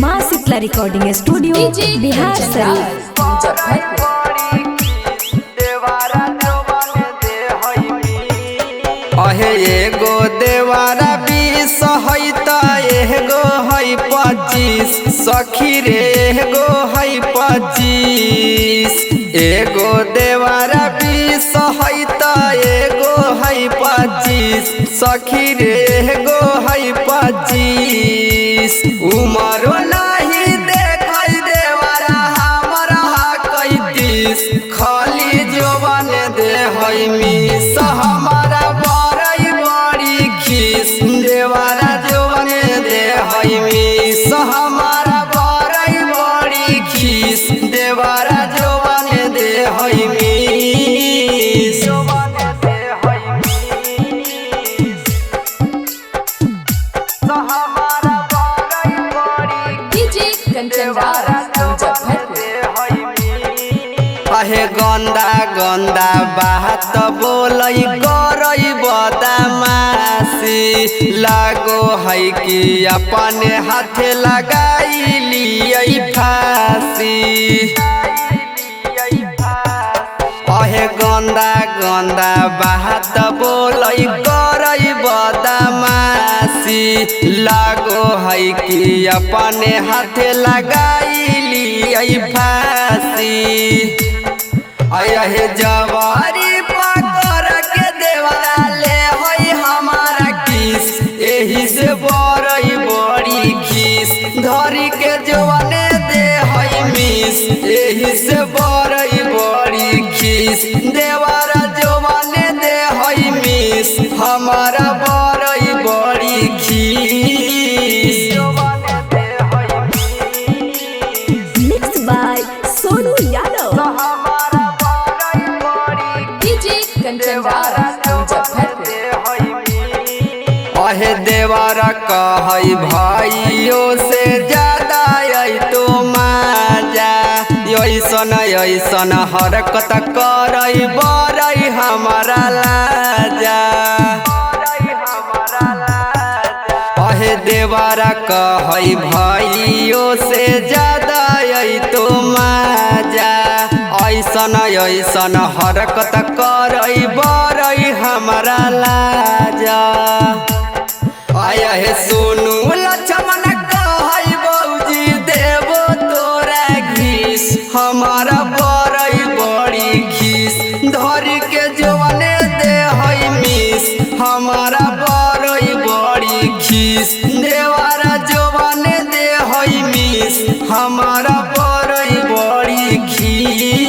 माँ Shitala recording studio Bihar Sharif. अहे एगो देवारा 20 है त एगो है 25 सखी रे एगो है 25 एगो देवारा 20 है त एगो है 25 सखी रे एगो है 25 उमरो नहीं देखै देवारा हमरा 31 खाली जवान दे है मिस हमारा देवारा जवान दे है मिस हमारा बड़ी खीस देवारा जवान दे है मिस हमारा अहे गंदा गंदा बात बोलै गरै बदमाशी लागो है कि अपने हाथे लगाई लियै फांसी अहे गंदा गंदा बात बोलै गरै बदमाशी लागो है कि अपने हाथे लगाई लियै फांसी अहे जवारी पकड़ के देवरा ले है हमारा किस एही से बड़ी खीस धरी के जवाने दे है मिस एही से बड़ी खीस देवरा जवाने दे है मिस हमारा बड़ी खीस मिक्स बाय सोनू यादव। अहे देवारा कहै भाइयों से ज्यादा आई तो माजा ऐसन ऐसन हरकत करई बरई हमारा लाजा अहे देवारा कहै भाइयों से ज्यादा आई तो माजा ऐसन ऐसन हरकत करई बरई हमारा लाजा आया है सोनू लक्ष्मण कहै बौजी देवो तोरा घीस हमारा बड़ी खीस धरी के जवाने दे है मिस हमारा बड़ी खीस देवारा जवाने दे है मिस हमारा बड़ी खीस।